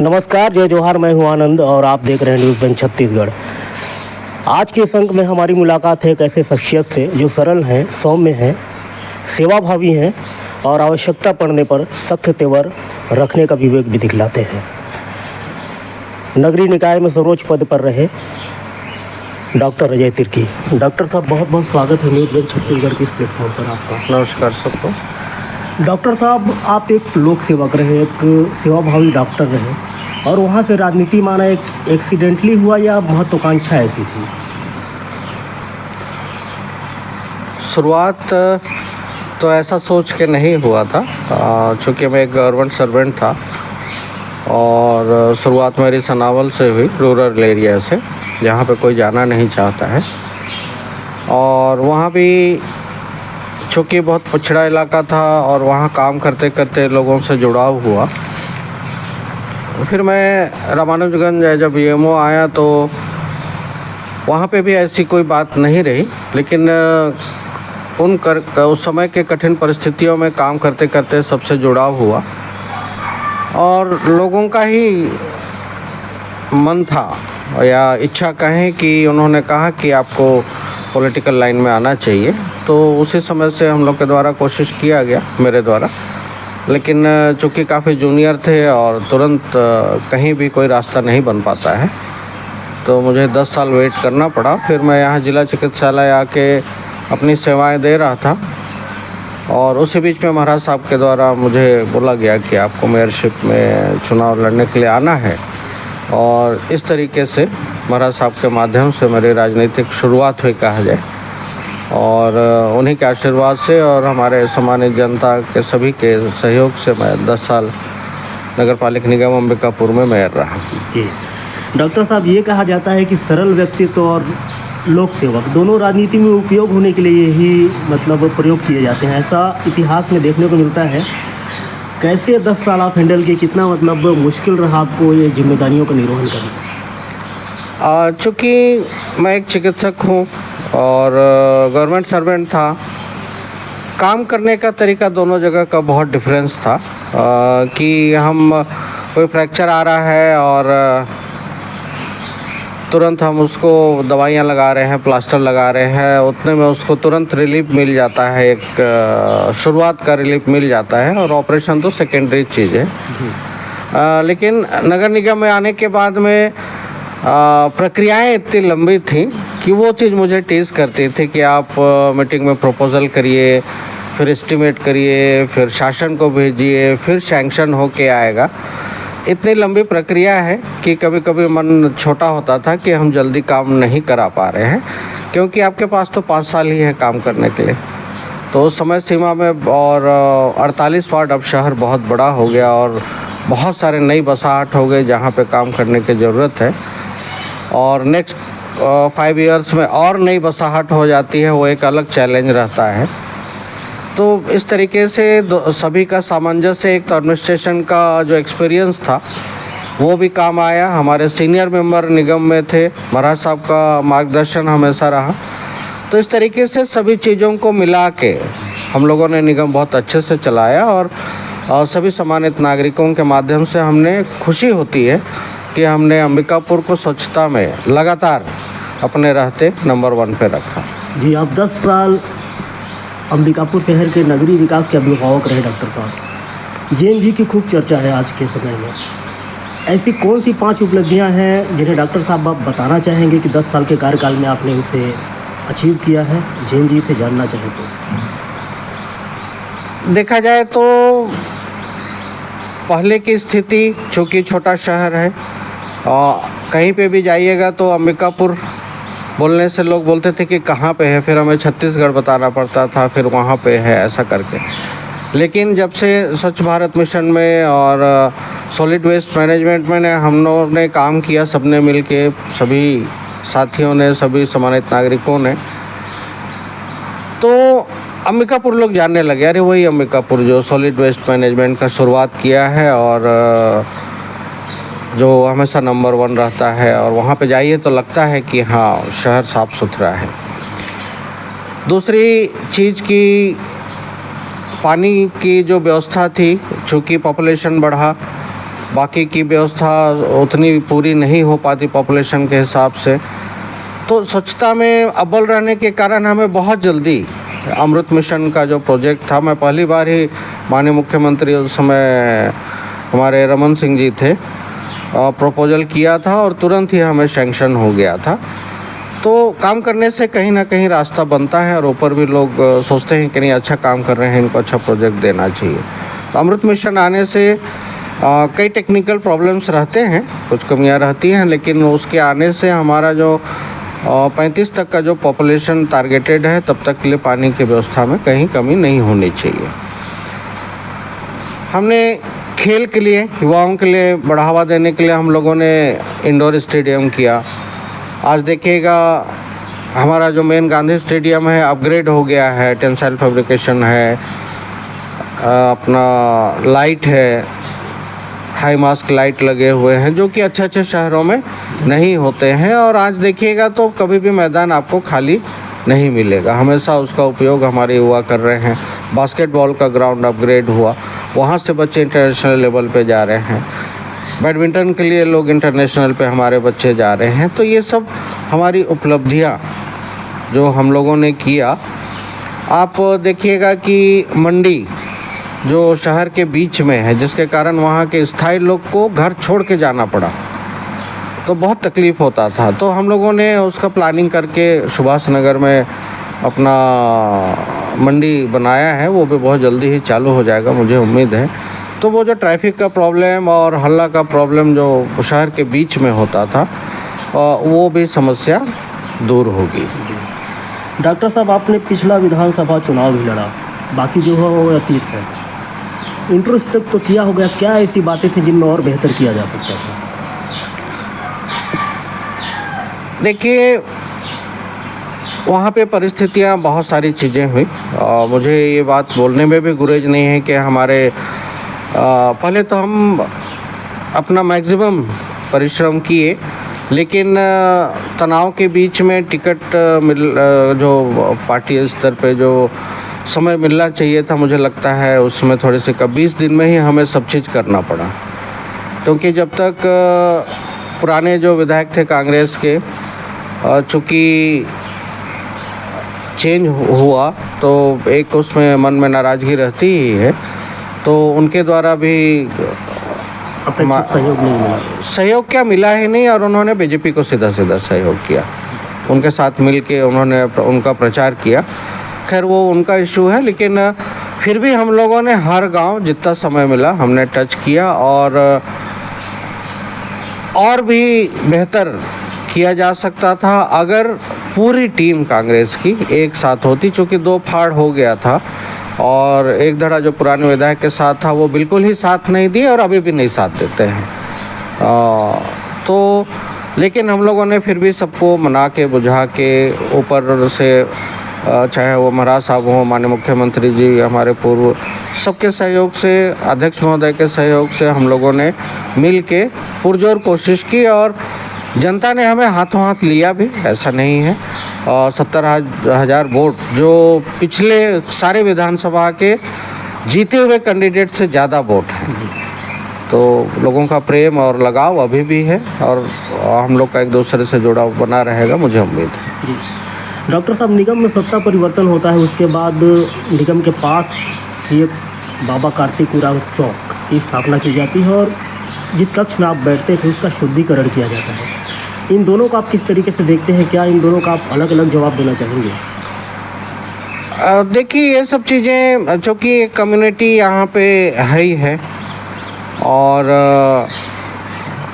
नमस्कार, जय जोहार। मैं हूं आनंद और आप देख रहे हैं न्यूज़ बेंच छत्तीसगढ़। आज के इस अंक में हमारी मुलाकात है एक ऐसे शख्सियत से जो सरल हैं, सौम्य हैं, सेवाभावी हैं और आवश्यकता पड़ने पर सख्त तेवर रखने का विवेक भी दिखलाते हैं। नगरीय निकाय में सर्वोच्च पद पर रहे डॉक्टर अजय तिर्की। डॉक्टर साहब, बहुत बहुत स्वागत है न्यूज़ बेंच छत्तीसगढ़ के इस प्लेटफॉर्म पर आपका। नमस्कार सबको। डॉक्टर साहब, आप एक लोक सेवक रहे, एक सेवाभावी डॉक्टर रहे और वहाँ से राजनीति माना एक एक्सीडेंटली हुआ या महत्वाकांक्षा ऐसी थी? शुरुआत तो ऐसा सोच के नहीं हुआ था, चूँकि मैं एक गवर्नमेंट सर्वेंट था और शुरुआत मेरी सनावल से हुई, रूरल एरिया से, जहाँ पे कोई जाना नहीं चाहता है। और वहाँ भी चूँकि बहुत पिछड़ा इलाका था और वहाँ काम करते करते लोगों से जुड़ाव हुआ। फिर मैं रामानुजगंज जब वीएमओ आया तो वहाँ पे भी ऐसी कोई बात नहीं रही, लेकिन उस समय के कठिन परिस्थितियों में काम करते करते सबसे जुड़ाव हुआ और लोगों का ही मन था या इच्छा कहें कि उन्होंने कहा कि आपको पॉलिटिकल लाइन में आना चाहिए। तो उसी समय से हम लोग के द्वारा कोशिश किया गया, मेरे द्वारा, लेकिन चूँकि काफ़ी जूनियर थे और तुरंत कहीं भी कोई रास्ता नहीं बन पाता है, तो मुझे 10 साल वेट करना पड़ा। फिर मैं यहाँ जिला चिकित्सालय आके अपनी सेवाएं दे रहा था और उसी बीच में महाराज साहब के द्वारा मुझे बोला गया कि आपको मेयरशिप में चुनाव लड़ने के लिए आना है। और इस तरीके से महाराज साहब के माध्यम से मेरी राजनीतिक शुरुआत हुई, कहा जाए। और उन्हीं के आशीर्वाद से और हमारे सम्मानित जनता के सभी के सहयोग से मैं 10 साल नगर पालिक निगम अंबिकापुर में मेयर रहा। जी डॉक्टर साहब, ये कहा जाता है कि सरल व्यक्तित्व और लोक सेवक दोनों राजनीति में उपयोग होने के लिए ही प्रयोग किए जाते हैं, ऐसा इतिहास में देखने को मिलता है। कैसे 10 साल आप हैंडल किए? कितना मुश्किल रहा आपको ये जिम्मेदारियों का निर्वहन करना? चूँकि मैं एक चिकित्सक हूँ और गवर्नमेंट सर्वेंट था, काम करने का तरीका दोनों जगह का बहुत डिफरेंस था। कि हम कोई फ्रैक्चर आ रहा है और तुरंत हम उसको दवाइयाँ लगा रहे हैं, प्लास्टर लगा रहे हैं, उतने में उसको तुरंत रिलीफ मिल जाता है, एक शुरुआत का रिलीफ मिल जाता है और ऑपरेशन तो सेकेंडरी चीज़ है। लेकिन नगर निगम में आने के बाद में प्रक्रियाएं इतनी लंबी थी कि वो चीज़ मुझे टीज़ करती थी कि आप मीटिंग में प्रपोजल करिए, फिर एस्टिमेट करिए, फिर शासन को भेजिए, फिर सैंक्शन होके आएगा। इतनी लंबी प्रक्रिया है कि कभी कभी मन छोटा होता था कि हम जल्दी काम नहीं करा पा रहे हैं, क्योंकि आपके पास तो 5 साल ही है काम करने के लिए। तो उस समय सीमा में और 48 वार्ड अब शहर बहुत बड़ा हो गया और बहुत सारे नई बसाहट हो गए जहाँ पे काम करने की ज़रूरत है। और नेक्स्ट 5 इयर्स में और नई बसाहट हो जाती है, वो एक अलग चैलेंज रहता है। तो इस तरीके से सभी का सामंजस्य, एक तो एडमिनिस्ट्रेशन का जो एक्सपीरियंस था वो भी काम आया। हमारे सीनियर मेंबर निगम में थे, महाराज साहब का मार्गदर्शन हमेशा रहा। तो इस तरीके से सभी चीज़ों को मिला के हम लोगों ने निगम बहुत अच्छे से चलाया और सभी सम्मानित नागरिकों के माध्यम से हमने खुशी होती है कि हमने अंबिकापुर को स्वच्छता में लगातार अपने रहते नंबर 1 पे रखा। जी, आप 10 साल अंबिकापुर शहर के नगरीय विकास के अभिभावक रहे डॉक्टर साहब। जैन जी की खूब चर्चा है आज के समय में। ऐसी कौन सी 5 उपलब्धियां हैं जिन्हें डॉक्टर साहब आप बताना चाहेंगे कि 10 साल के कार्यकाल में आपने उसे अचीव किया है? जैन जी से जानना चाहें तो। देखा जाए तो पहले की स्थिति, चूँकि छोटा शहर है और कहीं पे भी जाइएगा तो अंबिकापुर बोलने से लोग बोलते थे कि कहाँ पे है, फिर हमें छत्तीसगढ़ बताना पड़ता था, फिर वहाँ पे है, ऐसा करके। लेकिन जब से स्वच्छ भारत मिशन में और सॉलिड वेस्ट मैनेजमेंट में हम लोगों ने काम किया, सबने मिल के, सभी साथियों ने, सभी सम्मानित नागरिकों ने, तो अंबिकापुर लोग जानने लगे, अरे वही अंबिकापुर जो सॉलिड वेस्ट मैनेजमेंट का शुरुआत किया है और जो हमेशा नंबर 1 रहता है। और वहाँ पे जाइए तो लगता है कि हाँ, शहर साफ़ सुथरा है। दूसरी चीज़ की पानी की जो व्यवस्था थी, चूँकि पॉपुलेशन बढ़ा बाकी की व्यवस्था उतनी पूरी नहीं हो पाती पॉपुलेशन के हिसाब से। तो स्वच्छता में अव्वल रहने के कारण हमें बहुत जल्दी अमृत मिशन का जो प्रोजेक्ट था, मैं पहली बार ही माननीय मुख्यमंत्री उस समय हमारे रमन सिंह जी थे, प्रपोजल किया था और तुरंत ही हमें सैंक्शन हो गया था। तो काम करने से कहीं ना कहीं रास्ता बनता है और ऊपर भी लोग सोचते हैं कि नहीं अच्छा काम कर रहे हैं, इनको अच्छा प्रोजेक्ट देना चाहिए। तो अमृत मिशन आने से कई टेक्निकल प्रॉब्लम्स रहते हैं, कुछ कमियां रहती हैं, लेकिन उसके आने से हमारा जो 35 तक का जो पॉपुलेशन टारगेटेड है तब तक के लिए पानी की व्यवस्था में कहीं कमी नहीं होनी चाहिए। हमने खेल के लिए, युवाओं के लिए बढ़ावा देने के लिए हम लोगों ने इंडोर स्टेडियम किया। आज देखिएगा हमारा जो मेन गांधी स्टेडियम है अपग्रेड हो गया है, टेंसाइल फैब्रिकेशन है, अपना लाइट है, हाई मास्क लाइट लगे हुए हैं जो कि अच्छे अच्छे शहरों में नहीं होते हैं। और आज देखिएगा तो कभी भी मैदान आपको खाली नहीं मिलेगा, हमेशा उसका उपयोग हमारे युवा कर रहे हैं। बास्केटबॉल का ग्राउंड अपग्रेड हुआ, वहाँ से बच्चे इंटरनेशनल लेवल पे जा रहे हैं। बैडमिंटन के लिए लोग इंटरनेशनल पे हमारे बच्चे जा रहे हैं। तो ये सब हमारी उपलब्धियाँ जो हम लोगों ने किया। आप देखिएगा कि मंडी जो शहर के बीच में है, जिसके कारण वहाँ के स्थायी लोग को घर छोड़ के जाना पड़ा, तो बहुत तकलीफ़ होता था। तो हम लोगों ने उसका प्लानिंग करके सुभाष नगर में अपना मंडी बनाया है, वो भी बहुत जल्दी ही चालू हो जाएगा, मुझे उम्मीद है। तो वो जो ट्रैफिक का प्रॉब्लम और हल्ला का प्रॉब्लम जो शहर के बीच में होता था, वो भी समस्या दूर होगी। डॉक्टर साहब, आपने पिछला विधानसभा चुनाव भी लड़ा, बाकी जो है वो अतीत है। इंट्रोस्पेक्ट तो किया हो गया, क्या ऐसी बातें थी जिनमें और बेहतर किया जा सकता था? देखिए, वहाँ पे परिस्थितियाँ बहुत सारी चीज़ें हुई। मुझे ये बात बोलने में भी गुरेज नहीं है कि हमारे पहले तो हम अपना मैक्सिमम परिश्रम किए, लेकिन तनाव के बीच में टिकट जो पार्टी स्तर पे जो समय मिलना चाहिए था, मुझे लगता है उसमें थोड़े से 20 दिन में ही हमें सब चीज़ करना पड़ा। क्योंकि जब तक पुराने जो विधायक थे कांग्रेस के, चूँकि चेंज हुआ तो एक उसमें मन में नाराज़गी रहती ही है, तो उनके द्वारा भी सहयोग नहीं मिला। सहयोग क्या मिला ही नहीं, और उन्होंने बीजेपी को सीधा सीधा सहयोग किया, उनके साथ मिल के उन्होंने उनका प्रचार किया। खैर वो उनका इशू है, लेकिन फिर भी हम लोगों ने हर गांव जितना समय मिला हमने टच किया और भी बेहतर किया जा सकता था अगर पूरी टीम कांग्रेस की एक साथ होती। चूँकि 2 फाड़ हो गया था और एक धड़ा जो पुराने विधायक के साथ था वो बिल्कुल ही साथ नहीं दिए और अभी भी नहीं साथ देते हैं। तो लेकिन हम लोगों ने फिर भी सबको मना के बुझा के ऊपर से, चाहे वो महाराज साहब हों, माननीय मुख्यमंत्री जी, हमारे पूर्व, सबके सहयोग से, अध्यक्ष महोदय के सहयोग से हम लोगों ने मिल के पुरजोर कोशिश की और जनता ने हमें हाथों हाथ लिया भी, ऐसा नहीं है। 70,000 वोट जो पिछले सारे विधानसभा के जीते हुए कैंडिडेट से ज़्यादा वोट हैं, तो लोगों का प्रेम और लगाव अभी भी है और हम लोग का एक दूसरे से जुड़ाव बना रहेगा, मुझे उम्मीद है। जी डॉक्टर साहब, निगम में सत्ता परिवर्तन होता है, उसके बाद निगम के पास ये बाबा कार्तिक उरांव चौक की स्थापना की जाती है और जिस कक्ष में आप बैठते थे उसका शुद्धिकरण किया जाता है। इन दोनों को आप किस तरीके से देखते हैं? क्या इन दोनों का आप अलग अलग जवाब देना चाहेंगे? देखिए, ये सब चीज़ें चूँकि कम्युनिटी यहाँ पे है ही है और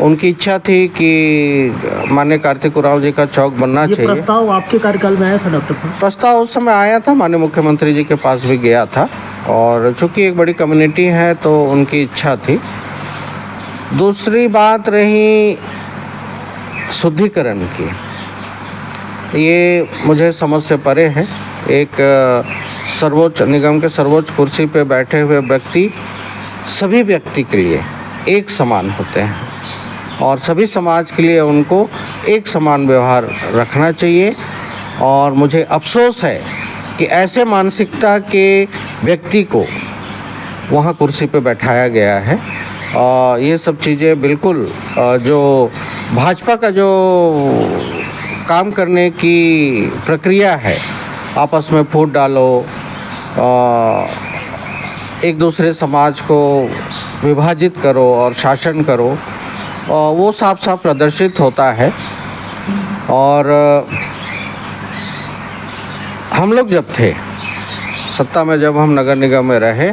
उनकी इच्छा थी कि माननीय कार्तिक उरांव जी का चौक बनना चाहिए। प्रस्ताव आपके कार्यकाल में आया था डॉक्टर साहब? प्रस्ताव उस समय आया था, माननीय मुख्यमंत्री जी के पास भी गया था और चूँकि एक बड़ी कम्युनिटी है तो उनकी इच्छा थी। दूसरी बात रही शुद्धिकरण की, ये मुझे समझ से परे है। एक सर्वोच्च निगम के सर्वोच्च कुर्सी पे बैठे हुए व्यक्ति सभी व्यक्ति के लिए एक समान होते हैं और सभी समाज के लिए उनको एक समान व्यवहार रखना चाहिए। और मुझे अफसोस है कि ऐसे मानसिकता के व्यक्ति को वहाँ कुर्सी पे बैठाया गया है ये सब चीज़ें बिल्कुल जो भाजपा का जो काम करने की प्रक्रिया है, आपस में फूट डालो, एक दूसरे समाज को विभाजित करो और शासन करो, वो साफ साफ प्रदर्शित होता है। और हम लोग जब थे सत्ता में, जब हम नगर निगम में रहे,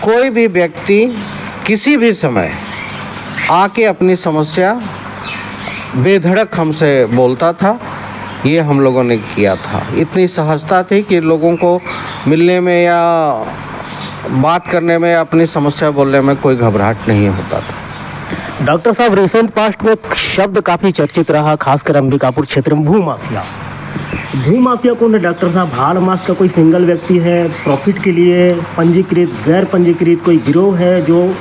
कोई भी व्यक्ति किसी भी समय आके अपनी समस्या बेधड़क हमसे बोलता था। ये हम लोगों ने किया था। इतनी सहजता थी कि लोगों को मिलने में या बात करने में, अपनी समस्या बोलने में कोई घबराहट नहीं होता था। डॉक्टर साहब, रिसेंट पास्ट में एक शब्द काफ़ी चर्चित रहा, खासकर अंबिकापुर क्षेत्र में, भूमाफिया। भूमाफिया कौन है डॉक्टर साहब? हाल मास का कोई सिंगल व्यक्ति है, प्रॉफिट के लिए पंजीकृत, गैर पंजीकृत कोई गिरोह है जो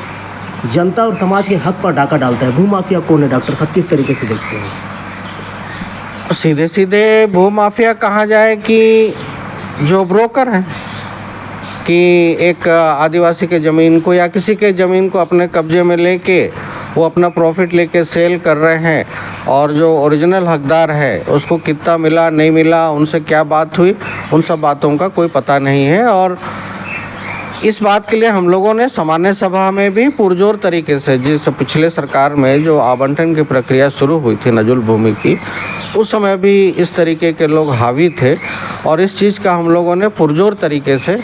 जनता और समाज के हक पर डाका डालता है? भूमाफिया कौन है डॉक्टर साहब, किस तरीके से देखते हैं? सीधे सीधे भूमाफिया कहा जाए कि जो ब्रोकर हैं, कि एक आदिवासी के ज़मीन को या किसी के ज़मीन को अपने कब्जे में लेके वो अपना प्रॉफिट लेके सेल कर रहे हैं, और जो ओरिजिनल हकदार है उसको कितना मिला नहीं मिला, उनसे क्या बात हुई, उन सब बातों का कोई पता नहीं है। और इस बात के लिए हम लोगों ने सामान्य सभा में भी पुरजोर तरीके से, जिस पिछले सरकार में जो आवंटन की प्रक्रिया शुरू हुई थी नजुल भूमि की, उस समय भी इस तरीके के लोग हावी थे और इस चीज़ का हम लोगों ने पुरजोर तरीके से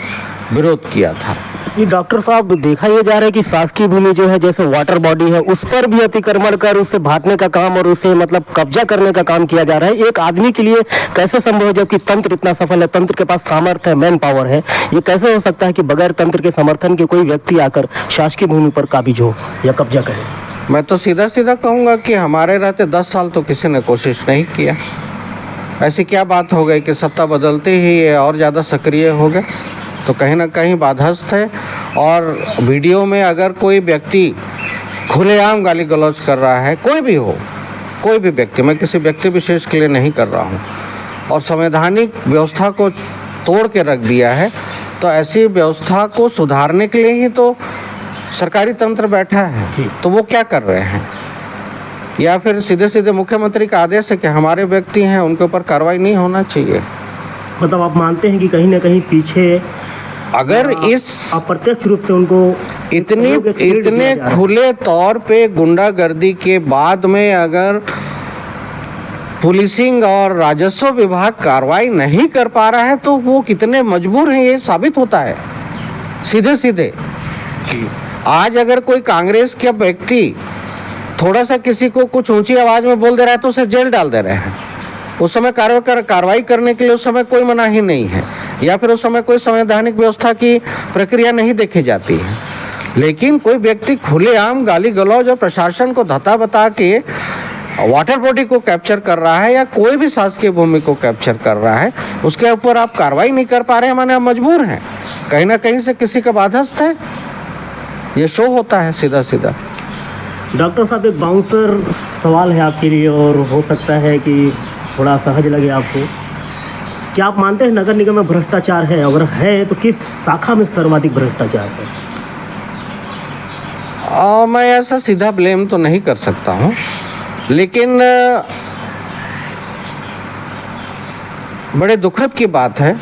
विरोध किया था। ये डॉक्टर साहब, देखा ये जा रहा है कि शासकीय भूमि जो है, जैसे वाटर बॉडी है, उस पर भी अतिक्रमण कर उससे भाटने का काम और उसे मतलब कब्जा करने का काम किया जा रहा है। एक आदमी के लिए कैसे संभव है, जबकि तंत्र इतना सफल है, तंत्र के पास सामर्थ्य है, मैन पावर है? ये कैसे हो सकता है कि बगैर तंत्र के समर्थन के कोई व्यक्ति आकर शासकीय भूमि पर काबिज हो या कब्जा करे? मैं तो सीधा सीधा कहूँगा कि हमारे रहते 10 साल तो किसी ने कोशिश नहीं किया। ऐसी क्या बात हो गई कि सत्ता बदलते ही ये और ज़्यादा सक्रिय हो गए? तो कहीं ना कहीं बाधस्त है। और वीडियो में अगर कोई व्यक्ति खुलेआम गाली गलौज कर रहा है, कोई भी हो, कोई भी व्यक्ति, मैं किसी व्यक्ति विशेष के लिए नहीं कर रहा हूँ, और संवैधानिक व्यवस्था को तोड़ के रख दिया है, तो ऐसी व्यवस्था को सुधारने के लिए ही तो सरकारी तंत्र बैठा है। तो वो क्या कर रहे हैं? या फिर सीधे सीधे मुख्यमंत्री का आदेश है कि हमारे व्यक्ति हैं, उनके ऊपर कार्रवाई नहीं होना चाहिए? मतलब आप मानते हैं कि कहीं ना कहीं पीछे अगर इस अप्रत्यक्ष रूप से उनको इतने खुले तौर पे गुंडागर्दी के बाद में अगर पुलिसिंग और राजस्व विभाग कार्रवाई नहीं कर पा रहा है, तो वो कितने मजबूर हैं ये साबित होता है सीधे सीधे। आज अगर कोई कांग्रेस के व्यक्ति थोड़ा सा किसी को कुछ ऊंची आवाज में बोल दे रहा है तो उसे जेल डाल दे रहे हैं। उस समय कार्रवाई करने के लिए उस समय कोई मनाही नहीं है, या फिर उस समय कोई संवैधानिक व्यवस्था की प्रक्रिया नहीं देखी जाती है। लेकिन कोई व्यक्ति खुलेआम गाली गलौज और प्रशासन को धता बता के वाटर बॉडी को कैप्चर कर रहा है या कोई भी शासकीय भूमि को कैप्चर कर रहा है, उसके ऊपर आप कार्रवाई नहीं कर पा रहे हैं, माने आप मजबूर हैं, कहीं ना कहीं से किसी का बाधस्त है। ये शो होता है सीधा सीधा। डॉक्टर साहब, एक बाउंसर सवाल है आपके लिए, और हो सकता है कि थोड़ा सहज लगे आपको। क्या आप मानते हैं नगर निगम में भ्रष्टाचार है? अगर है तो किस शाखा में सर्वाधिक भ्रष्टाचार है? मैं ऐसा सीधा ब्लेम तो नहीं कर सकता हूँ, लेकिन बड़े दुखद की बात है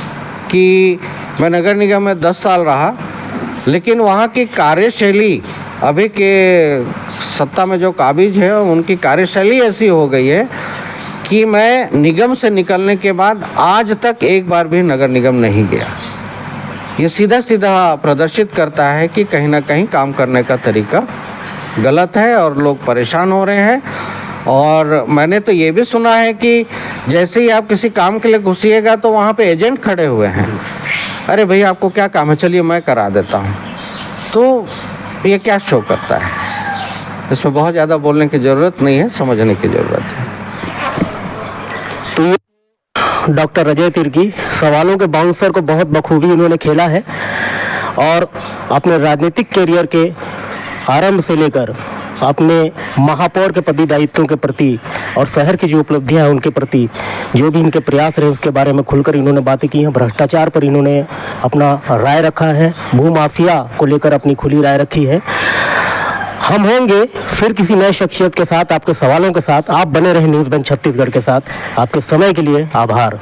कि मैं नगर निगम में 10 साल रहा, लेकिन वहाँ की कार्यशैली, अभी के सत्ता में जो काबिज है उनकी कार्यशैली ऐसी हो गई है कि मैं निगम से निकलने के बाद आज तक एक बार भी नगर निगम नहीं गया। ये सीधा सीधा प्रदर्शित करता है कि कहीं ना कहीं काम करने का तरीका गलत है और लोग परेशान हो रहे हैं। और मैंने तो ये भी सुना है कि जैसे ही आप किसी काम के लिए घुसिएगा तो वहाँ पे एजेंट खड़े हुए हैं, अरे भाई आपको क्या काम है, चलिए मैं करा देता हूँ। तो ये क्या शो करता है? इसमें बहुत ज़्यादा बोलने की ज़रूरत नहीं है, समझने की ज़रूरत है। तो डॉक्टर अजय तिर्की सवालों के बाउंसर को बहुत बखूबी उन्होंने खेला है, और अपने राजनीतिक करियर के आरंभ से लेकर अपने महापौर के पदी दायित्वों के प्रति और शहर की जो उपलब्धियां हैं उनके प्रति जो भी इनके प्रयास रहे उसके बारे में खुलकर इन्होंने बातें की हैं। भ्रष्टाचार पर इन्होंने अपना राय रखा है, भूमाफिया को लेकर अपनी खुली राय रखी है। हम होंगे फिर किसी नए शख्सियत के साथ, आपके सवालों के साथ। आप बने रहे न्यूज़ 1 छत्तीसगढ़ के साथ। आपके समय के लिए आभार।